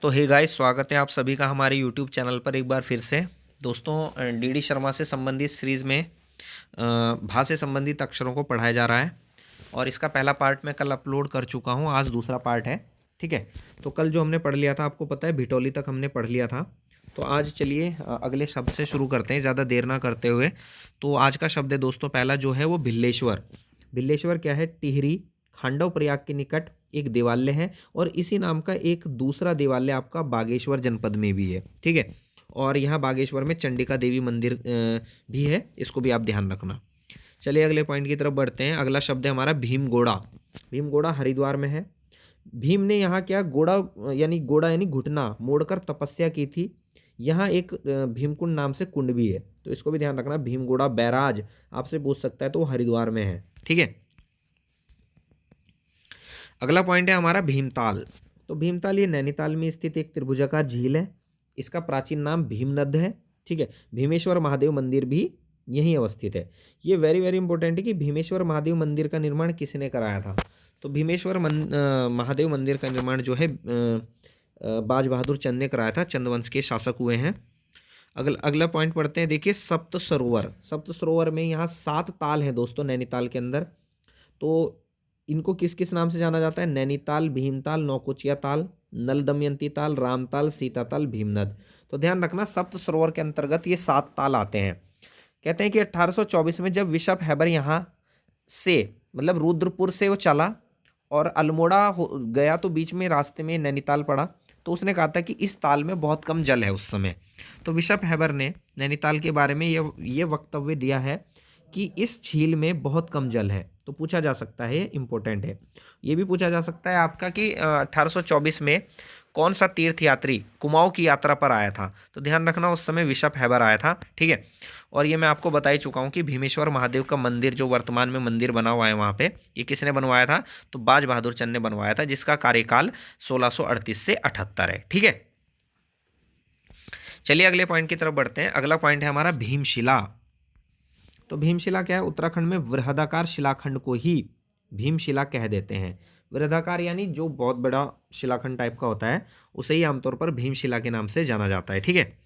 तो hey guys, स्वागत है आप सभी का हमारे यूट्यूब चैनल पर एक बार फिर से। दोस्तों, डीडी शर्मा से संबंधित सीरीज़ में भा से संबंधित अक्षरों को पढ़ाया जा रहा है और इसका पहला पार्ट मैं कल अपलोड कर चुका हूँ। आज दूसरा पार्ट है। ठीक है, तो कल जो हमने पढ़ लिया था आपको पता है, भिटौली तक हमने पढ़ लिया था। तो आज चलिए अगले शब्द से शुरू करते हैं, ज़्यादा देर ना करते हुए। तो आज का शब्द है दोस्तों, पहला जो है वो भिल्लेश्वर। भिल्लेश्वर क्या है? टिहरी खांडव प्रयाग के निकट एक देवालय है और इसी नाम का एक दूसरा देवालय आपका बागेश्वर जनपद में भी है। ठीक है, और यहाँ बागेश्वर में चंडिका देवी मंदिर भी है, इसको भी आप ध्यान रखना। चलिए अगले पॉइंट की तरफ बढ़ते हैं। अगला शब्द है हमारा भीमगोड़ा। भीमगोड़ा हरिद्वार में है। भीम ने यहाँ क्या गोड़ा यानी घुटना मोड़कर तपस्या की थी। यहाँ एक भीमकुंड नाम से कुंड भी है, तो इसको भी ध्यान रखना। भीमगोड़ा बैराज आपसे पूछ सकता है, तो वो हरिद्वार में है। ठीक है, अगला पॉइंट है हमारा भीमताल। तो भीमताल ये नैनीताल में स्थित एक त्रिभुजाकार झील है। इसका प्राचीन नाम भीमनद है। ठीक है, भीमेश्वर महादेव मंदिर भी यहीं अवस्थित है। ये वेरी वेरी इंपॉर्टेंट है कि भीमेश्वर महादेव मंदिर का निर्माण किसने कराया था। तो भीमेश्वर महादेव मंदिर का निर्माण जो है बाज बहादुर चंद ने कराया था। चंद वंश के शासक हुए हैं। अगला पॉइंट पढ़ते हैं। देखिए, सप्त सरोवर। सप्त सरोवर में यहाँ 7 ताल हैं दोस्तों नैनीताल के अंदर। तो इनको किस किस नाम से जाना जाता है? नैनीताल, भीमताल, नौकुचिया ताल, नल दमयंती ताल, रामताल, सीताताल, भीमनद। तो ध्यान रखना, सप्त सरोवर के अंतर्गत ये 7 ताल आते हैं। कहते हैं कि 1824 में जब बिशप हैबर यहाँ से मतलब रुद्रपुर से वो चला और अल्मोड़ा गया, तो बीच में रास्ते में नैनीताल पड़ा। तो उसने कहा था कि इस ताल में बहुत कम जल है उस समय। तो बिशप हैबर ने नैनीताल के बारे में ये वक्तव्य दिया है कि इस झील में बहुत कम जल है। तो पूछा जा सकता है, इंपॉर्टेंट है। ये भी पूछा जा सकता है आपका कि 1824 में कौन सा तीर्थयात्री कुमाऊं की यात्रा पर आया था। तो ध्यान रखना, उस समय बिशप हैबर आया था। ठीक है, और ये मैं आपको बता ही चुका हूँ कि भीमेश्वर महादेव का मंदिर जो वर्तमान में मंदिर बना हुआ है वहाँ पे, ये किसने बनवाया था? तो बाज बहादुर चंद ने बनवाया था, जिसका कार्यकाल 1638 से 78 है। ठीक है, चलिए अगले पॉइंट की तरफ बढ़ते हैं। अगला पॉइंट है हमारा भीमशिला। तो भीमशिला क्या है? उत्तराखंड में वृहदाकार शिलाखंड को ही भीमशिला कह देते हैं। वृहदाकार यानी जो बहुत बड़ा शिलाखंड टाइप का होता है, उसे ही आमतौर पर भीमशिला के नाम से जाना जाता है। ठीक है,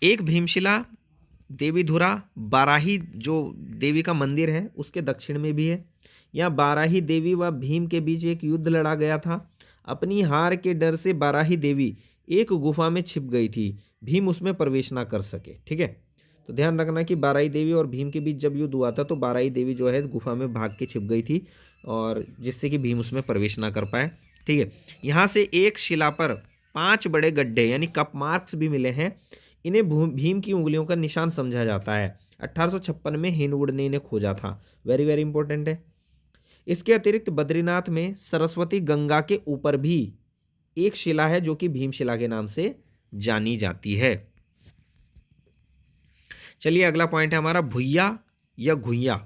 एक भीमशिला देवीधुरा बाराही जो देवी का मंदिर है उसके दक्षिण में भी है। यहाँ बाराही देवी व भीम के बीच एक युद्ध लड़ा गया था। अपनी हार के डर से बाराही देवी एक गुफा में छिप गई थी, भीम उसमें प्रवेश ना कर सके। ठीक है, तो ध्यान रखना कि बाराही देवी और भीम के बीच जब युद्ध हुआ था, तो बाराही देवी जो है गुफा में भाग के छिप गई थी, और जिससे कि भीम उसमें प्रवेश ना कर पाए। ठीक है, यहाँ से एक शिला पर 5 बड़े गड्ढे यानी कप मार्क्स भी मिले हैं। इन्हें भीम की उंगलियों का निशान समझा जाता है। 1856 में हेनवुड ने इन्हें खोजा था। वेरी वेरी इंपॉर्टेंट है। इसके अतिरिक्त बद्रीनाथ में सरस्वती गंगा के ऊपर भी एक शिला है जो कि भीमशिला के नाम से जानी जाती है। चलिए अगला पॉइंट है हमारा भुइया या घुइया।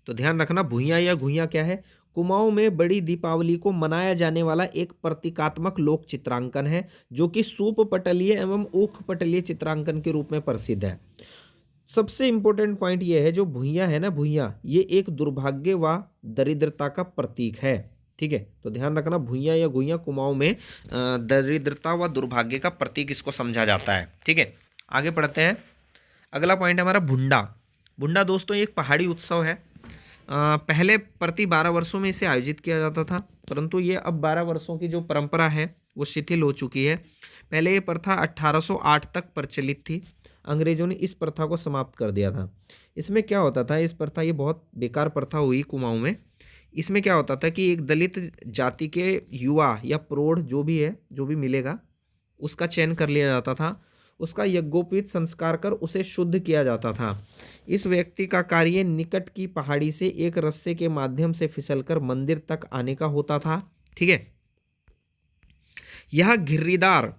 तो ध्यान रखना, भुइया या घुइया क्या है? कुमाऊं में बड़ी दीपावली को मनाया जाने वाला एक प्रतीकात्मक लोक चित्रांकन है, जो कि सूप पटलीय एवं ऊख पटलीय चित्रांकन के रूप में प्रसिद्ध है। सबसे इंपॉर्टेंट पॉइंट यह है, जो भुइया है ना, भुइया ये एक दुर्भाग्य व दरिद्रता का प्रतीक है। ठीक है, तो ध्यान रखना, भुइया या घुइया कुमाऊं में दरिद्रता व दुर्भाग्य का प्रतीक इसको समझा जाता है। ठीक है, आगे पढ़ते हैं। अगला पॉइंट है हमारा भुंडा। भुंडा दोस्तों एक पहाड़ी उत्सव है। पहले प्रति 12 वर्षों में इसे आयोजित किया जाता था, परंतु ये अब 12 वर्षों की जो परंपरा है वो शिथिल हो चुकी है। पहले ये प्रथा 1808 तक प्रचलित थी। अंग्रेजों ने इस प्रथा को समाप्त कर दिया था। इसमें क्या होता था, इस प्रथा, ये बहुत बेकार प्रथा हुई कुमाऊं में। इसमें क्या होता था कि एक दलित जाति के युवा या प्रौढ़ जो भी है, जो भी मिलेगा, उसका चयन कर लिया जाता था। उसका यज्ञोपवीत संस्कार कर उसे शुद्ध किया जाता था। इस व्यक्ति का कार्य निकट की पहाड़ी से एक रस्से के माध्यम से फिसलकर मंदिर तक आने का होता था। ठीक है, यह घिर्रीदार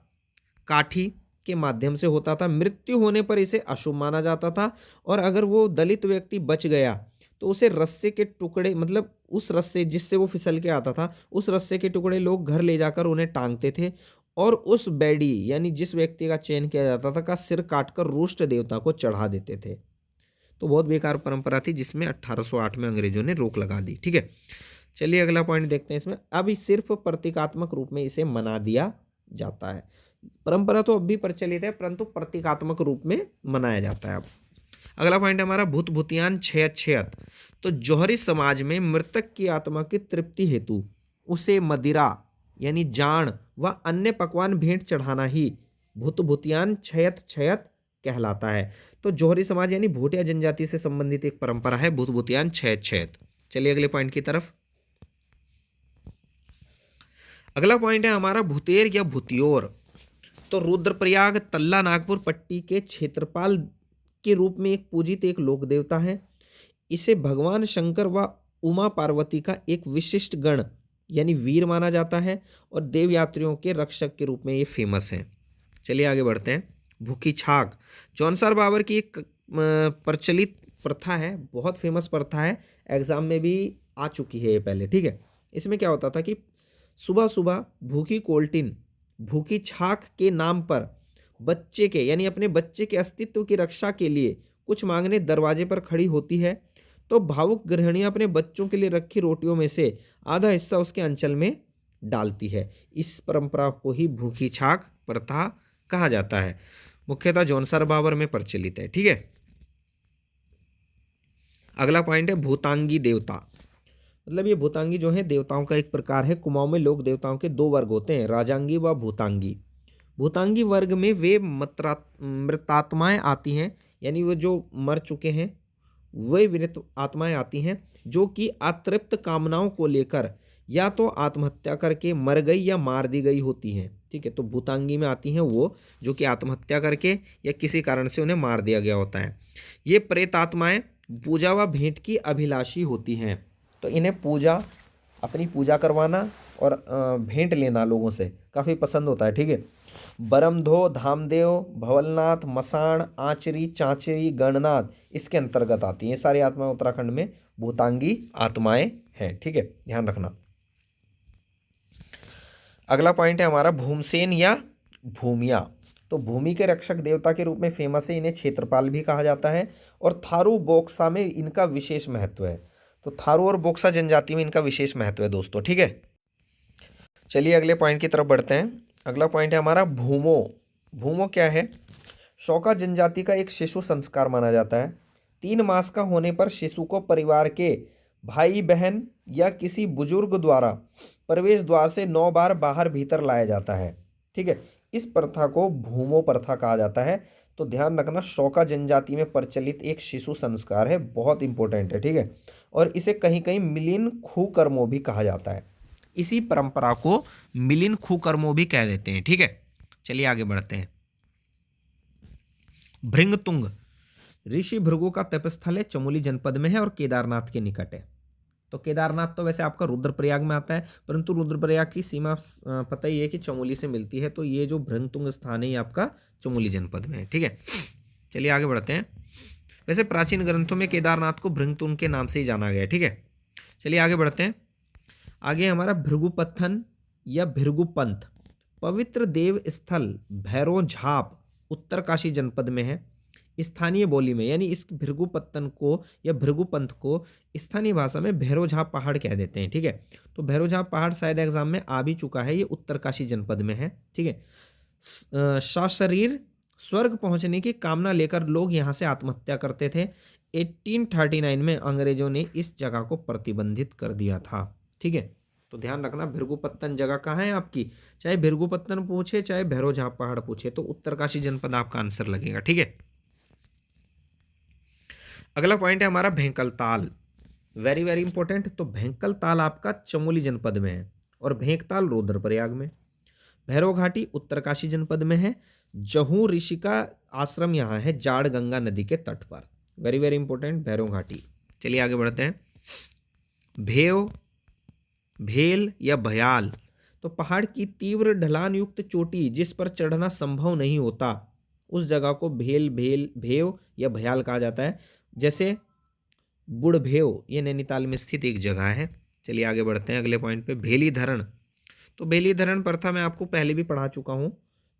काठी के माध्यम से होता था। मृत्यु होने पर इसे अशुभ माना जाता था, और अगर वो दलित व्यक्ति बच गया तो उसे रस्से के टुकड़े, मतलब उस रस्से जिससे वो फिसल के आता था, उस रस्से के टुकड़े लोग घर ले जाकर उन्हें टांगते थे, और उस बैडी यानी जिस व्यक्ति का चयन किया जाता था का सिर काटकर रुष्ट देवता को चढ़ा देते थे। तो बहुत बेकार परंपरा थी, जिसमें 1808 में अंग्रेजों ने रोक लगा दी। ठीक है, चलिए अगला पॉइंट देखते हैं इसमें। अब सिर्फ प्रतीकात्मक रूप में इसे मना दिया जाता है। परंपरा तो अब भी प्रचलित है, परंतु प्रतीकात्मक रूप में मनाया जाता है अब। अगला पॉइंट है हमारा भूत भूतियान छयत छयत। तो जौहरी समाज में मृतक की आत्मा की तृप्ति हेतु उसे मदिरा यानी जान व अन्य पकवान भेंट चढ़ाना ही भूत भूतियान छयत छयत कहलाता है। तो जौहरी समाज यानी भूटिया जनजाति से संबंधित एक परंपरा है भूत भूतियान छयत छयत। चलिए अगले पॉइंट की तरफ। अगला पॉइंट है हमारा भूतेर या भूतियोर। तो रुद्रप्रयाग तल्ला नागपुर पट्टी के क्षेत्रपाल के रूप में एक पूजित एक लोक देवता है। इसे भगवान शंकर व उमा पार्वती का एक विशिष्ट गण यानी वीर माना जाता है और देव यात्रियों के रक्षक के रूप में ये फेमस है। चलिए आगे बढ़ते हैं। भूखी छाक जौनसार बाबर की एक प्रचलित प्रथा है, बहुत फेमस प्रथा है, एग्जाम में भी आ चुकी है ये पहले, ठीक है। इसमें क्या होता था कि सुबह सुबह भूखी कोल्टिन भूखी छाक के नाम पर बच्चे के यानी अपने बच्चे के अस्तित्व की रक्षा के लिए कुछ मांगने दरवाजे पर खड़ी होती है। तो भावुक गृहिणियां अपने बच्चों के लिए रखी रोटियों में से आधा हिस्सा उसके अंचल में डालती है। इस परंपरा को ही भूखी छाक प्रथा कहा जाता है। मुख्यतः जौनसार बाबर में प्रचलित है, ठीक है। अगला पॉइंट है भूतांगी देवता। मतलब ये भूतांगी जो है देवताओं का एक प्रकार है। कुमाऊं में लोक देवताओं के दो वर्ग होते हैं, राजांगी व भूतांगी। भूतांगी वर्ग में वे मृतात्माएं आती हैं, यानी वो जो मर चुके हैं वे मृत आत्माएं आती हैं जो कि अतृप्त कामनाओं को लेकर या तो आत्महत्या करके मर गई या मार दी गई होती हैं, ठीक है। तो भूतांगी में आती हैं वो जो कि आत्महत्या करके या किसी कारण से उन्हें मार दिया गया होता है। ये प्रेत आत्माएं पूजा व भेंट की अभिलाषी होती हैं। तो इन्हें पूजा अपनी पूजा करवाना और भेंट लेना लोगों से काफ़ी पसंद होता है, ठीक है। बरमधो धामदेव भवलनाथ मसाण आचरी चांचरी गणनाथ इसके अंतर्गत आती हैं। ये सारी आत्माएं उत्तराखंड में भूतांगी आत्माएं हैं, ठीक है, ध्यान रखना। अगला पॉइंट है हमारा भूमसेन या भूमिया। तो भूमि के रक्षक देवता के रूप में फेमस है। इन्हें क्षेत्रपाल भी कहा जाता है और थारू बोक्सा में इनका विशेष महत्व है। तो थारू और बोक्सा जनजाति में इनका विशेष महत्व है दोस्तों, ठीक है। चलिए अगले पॉइंट की तरफ बढ़ते हैं। अगला पॉइंट है हमारा भूमो। भूमो क्या है? शौका जनजाति का एक शिशु संस्कार माना जाता है। 3 मास का होने पर शिशु को परिवार के भाई बहन या किसी बुजुर्ग द्वारा प्रवेश द्वार से 9 बार बाहर भीतर लाया जाता है, ठीक है। इस प्रथा को भूमो प्रथा कहा जाता है। तो ध्यान रखना, शौका जनजाति में प्रचलित एक शिशु संस्कार है, बहुत इंपॉर्टेंट है, ठीक है। और इसे कहीं कहीं मिलिन खू कर्मो भी कहा जाता है। इसी परंपरा को मिलिन खू कर्मो भी कह देते हैं, ठीक है। चलिए आगे बढ़ते हैं। भृंगतुंग ऋषि भृगु का तपस्थल है, चमोली जनपद में है और केदारनाथ के निकट है। तो केदारनाथ तो वैसे आपका रुद्रप्रयाग में आता है, परंतु रुद्रप्रयाग की सीमा पता ही है कि चमोली से मिलती है। तो ये जो भृंगतुंग स्थान है ये आपका चमोली जनपद में है, ठीक है। चलिए आगे बढ़ते हैं। वैसे प्राचीन ग्रंथों में केदारनाथ को भृंगतुंग के नाम से ही जाना गया है, ठीक है। चलिए आगे बढ़ते हैं। आगे हमारा भृगुपत्थन या भृगुपंथ पवित्र देव स्थल भैरव झाप उत्तरकाशी जनपद में है। स्थानीय बोली में यानी इस भृगुपत्तन को या भृगुपंथ को स्थानीय भाषा में भैरवझाप पहाड़ कह देते हैं, ठीक है। तो भैरवझाप पहाड़ शायद एग्जाम में आ भी चुका है, ये उत्तरकाशी जनपद में है, ठीक है। सशरीर स्वर्ग पहुंचने की कामना लेकर लोग यहाँ से आत्महत्या करते थे। 1839 में अंग्रेजों ने इस जगह को प्रतिबंधित कर दिया था, ठीक है। तो ध्यान रखना, भृगुपत्तन जगह कहाँ है आपकी, चाहे भृगुपत्तन पूछे चाहे भैरवझाप पहाड़ पूछे तो उत्तरकाशी जनपद आपका आंसर लगेगा, ठीक है। अगला पॉइंट है हमारा भेंकल ताल, वेरी वेरी इंपॉर्टेंट। तो भेंकल ताल आपका चमोली जनपद में है और भेंकताल रुद्रप्रयाग में। भैरव घाटी उत्तरकाशी जनपद में है। जहू ऋषि का आश्रम यहाँ है जाड़ गंगा नदी के तट पर, वेरी वेरी इंपॉर्टेंट भैरव घाटी। चलिए आगे बढ़ते हैं। भेव भेल या भयाल, तो पहाड़ की तीव्र ढलान युक्त चोटी जिस पर चढ़ना संभव नहीं होता उस जगह को भेव या भयाल कहा जाता है। जैसे बुढ़भेव ये नैनीताल में स्थित एक जगह है। चलिए आगे बढ़ते हैं अगले पॉइंट पे। भेलीधरण, तो भेलीधरण प्रथा मैं आपको पहले भी पढ़ा चुका हूँ,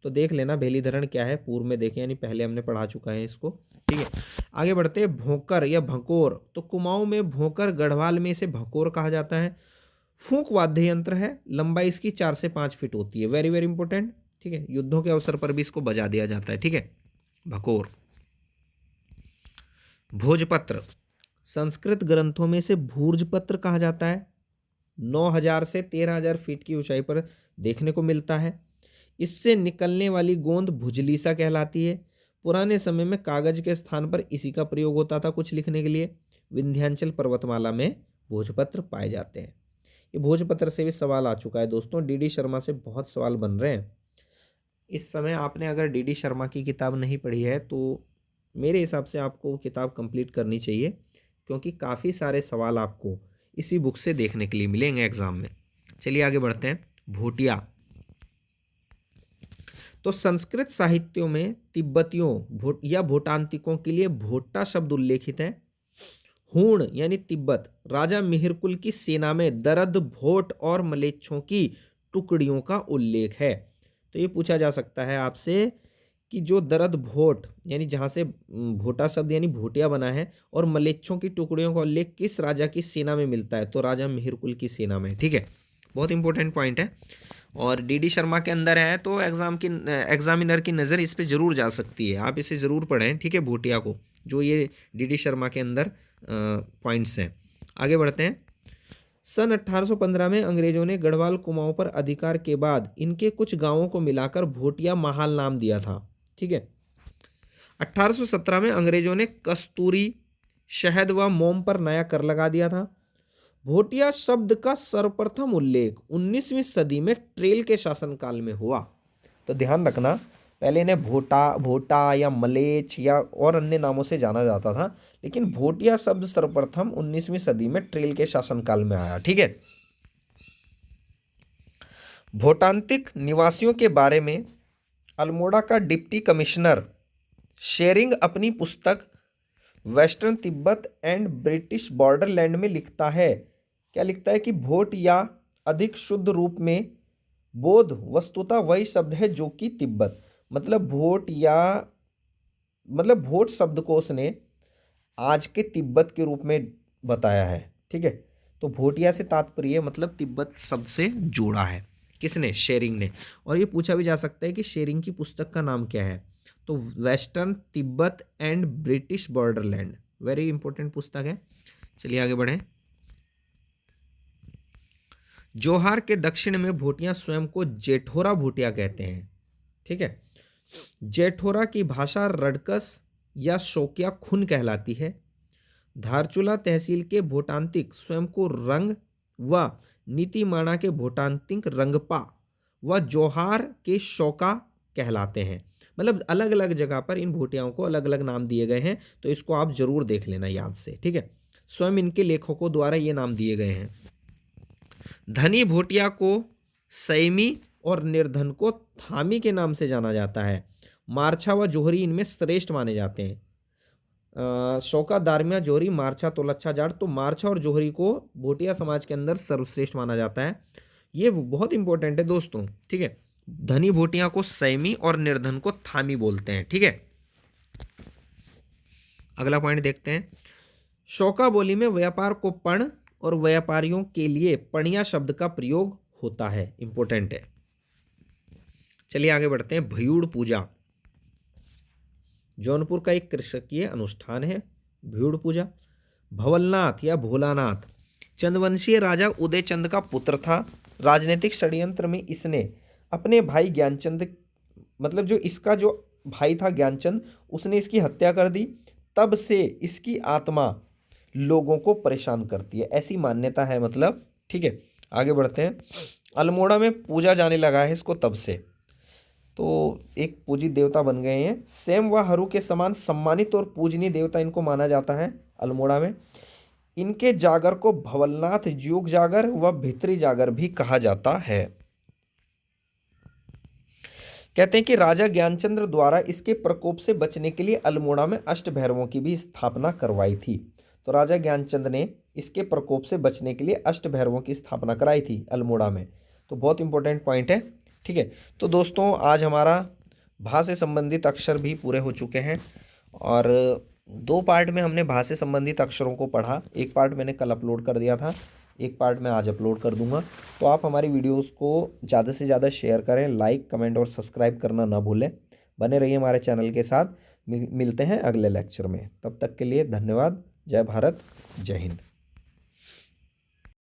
तो देख लेना भेलीधरण क्या है, पूर्व में देखें, यानी पहले हमने पढ़ा चुका है इसको, ठीक है। आगे बढ़ते हैं। भोंकर या भंकोर, तो कुमाऊं में भोंकर, गढ़वाल में इसे भंकोर कहा जाता है। फूंक वाद्य यंत्र है, लंबाई इसकी 4 से 5 फीट होती है, वेरी वेरी इंपॉर्टेंट। ठीक है, युद्धों के अवसर पर भी इसको बजा दिया जाता है। ठीक है, भकोर। भोजपत्र, संस्कृत ग्रंथों में से भूर्जपत्र कहा जाता है। 9,000 से 13,000 फीट की ऊंचाई पर देखने को मिलता है। इससे निकलने वाली गोंद भुजलीसा कहलाती है। पुराने समय में कागज के स्थान पर इसी का प्रयोग होता था कुछ लिखने के लिए। विंध्याचल पर्वतमाला में भोजपत्र पाए जाते हैं। ये भोजपत्र से भी सवाल आ चुका है दोस्तों, डी शर्मा से बहुत सवाल बन रहे हैं इस समय। आपने अगर डी शर्मा की किताब नहीं पढ़ी है तो मेरे हिसाब से आपको किताब कंप्लीट करनी चाहिए, क्योंकि काफ़ी सारे सवाल आपको इसी बुक से देखने के लिए मिलेंगे एग्जाम में। चलिए आगे बढ़ते हैं। भोटिया, तो संस्कृत साहित्यों में तिब्बतियों या भोटांतिकों के लिए भोट्टा शब्द उल्लेखित है। हूण यानी तिब्बत, राजा मिहिरकुल की सेना में दरद, भोट और मलेच्छों की टुकड़ियों का उल्लेख है। तो ये पूछा जा सकता है आपसे कि जो दरद भोट यानी जहाँ से भोटा शब्द यानी भोटिया बना है और मलेच्छों की टुकड़ियों का उल्लेख किस राजा की सेना में मिलता है, तो राजा मिहिरकुल की सेना में। ठीक है, बहुत इंपॉर्टेंट पॉइंट है और डी शर्मा के अंदर है, तो एग्जामिनर की नज़र इस पे ज़रूर जा सकती है, आप इसे ज़रूर पढ़ें। ठीक है, भोटिया को, जो ये डी शर्मा के अंदर पॉइंट्स हैं। आगे बढ़ते हैं। सन 1815 में अंग्रेजों ने गढ़वाल कुमाऊं पर अधिकार के बाद इनके कुछ गांवों को मिलाकर भोटिया महाल नाम दिया था। ठीक है, 1817 में अंग्रेजों ने कस्तूरी, शहद व मोम पर नया कर लगा दिया था। भोटिया शब्द का सर्वप्रथम उल्लेख 19वीं सदी में ट्रेल के शासनकाल में हुआ। तो ध्यान रखना, पहले इन्हें भोटा या मलेच या और अन्य नामों से जाना जाता था, लेकिन भोटिया शब्द सर्वप्रथम 19वीं सदी में ट्रेल के शासनकाल में आया। ठीक है, भोटांतिक निवासियों के बारे में अल्मोड़ा का डिप्टी कमिश्नर शेरिंग अपनी पुस्तक western Tibet and British Borderland में लिखता है। क्या लिखता है कि भोट या अधिक शुद्ध रूप में बोध वस्तुतः वही शब्द है जो कि तिब्बत, मतलब भोट शब्द को उसने आज के तिब्बत के रूप में बताया है। ठीक है, तो भोटिया से तात्पर्य मतलब तिब्बत शब्द से जोड़ा है। किसने? शेरिंग ने। और ये पूछा भी जा सकता है कि शेरिंग की पुस्तक का नाम क्या है, तो western Tibet and British Borderland, very important पुस्तक है। चलिए आगे बढ़ें। जोहार के दक्षिण में भोटिया स्वयं को जेठोरा भोटिया कहते हैं। ठीक है, जेठोरा की भाषा रडकस या शोकिया खुन कहलाती है। धारचूला तहसील के भोटांतिक स्वयं को रंग व नीतिमाणा के भोटांतिक रंगपा व जोहार के शोका कहलाते हैं। मतलब अलग अलग जगह पर इन भोटियाओं को अलग अलग नाम दिए गए हैं, तो इसको आप जरूर देख लेना याद से। ठीक है, स्वयं इनके लेखकों द्वारा ये नाम दिए गए हैं। धनी भोटिया को सैमी और निर्धन को थामी के नाम से जाना जाता है। मारछा व जोहरी इनमें श्रेष्ठ माने जाते हैं। शौका, दारमिया, जोहरी, मारछा, तोलच्छा, जाट, तो मारछा और जोहरी को भोटिया समाज के अंदर सर्वश्रेष्ठ माना जाता है। ये बहुत इंपॉर्टेंट है दोस्तों। ठीक है, धनी भोटिया को सैमी और निर्धन को थामी बोलते हैं। ठीक है, अगला पॉइंट देखते हैं। शौका बोली में व्यापार को पण और व्यापारियों के लिए पणिया शब्द का प्रयोग होता है, इंपॉर्टेंट है। चलिए आगे बढ़ते हैं। भयूड़ पूजा जौनपुर का एक कृषकीय अनुष्ठान है। भयूड़ पूजा। भवलनाथ या भोलानाथ चंदवंशीय राजा उदयचंद का पुत्र था। राजनीतिक षड्यंत्र में इसने अपने भाई ज्ञानचंद, मतलब जो इसका जो भाई था ज्ञानचंद, उसने इसकी हत्या कर दी। तब से इसकी आत्मा लोगों को परेशान करती है, ऐसी मान्यता है मतलब। ठीक है, आगे बढ़ते हैं। अल्मोड़ा में पूजा जाने लगा है इसको तब से, तो एक पूजित देवता बन गए हैं। सेम व हरू के समान सम्मानित और पूजनीय देवता इनको माना जाता है अल्मोड़ा में। इनके जागर को भवलनाथ युग जागर व भित्री जागर भी कहा जाता है। कहते हैं कि राजा ज्ञानचंद्र द्वारा इसके प्रकोप से बचने के लिए अल्मोड़ा में अष्टभैरवों की भी स्थापना करवाई थी। तो राजा ज्ञानचंद ने इसके प्रकोप से बचने के लिए अष्टभैरवों की स्थापना कराई थी अल्मोड़ा में। तो बहुत इंपॉर्टेंट पॉइंट है। ठीक है, तो दोस्तों आज हमारा भा से संबंधित अक्षर भी पूरे हो चुके हैं और 2 पार्ट में हमने भा से संबंधित अक्षरों को पढ़ा। एक पार्ट मैंने कल अपलोड कर दिया था, एक पार्ट मैं आज अपलोड कर दूंगा। तो आप हमारी वीडियोस को ज़्यादा से ज़्यादा शेयर करें, लाइक कमेंट और सब्सक्राइब करना ना भूलें। बने रहिए हमारे चैनल के साथ। मिलते हैं अगले लेक्चर में, तब तक के लिए धन्यवाद। जय भारत, जय हिंद।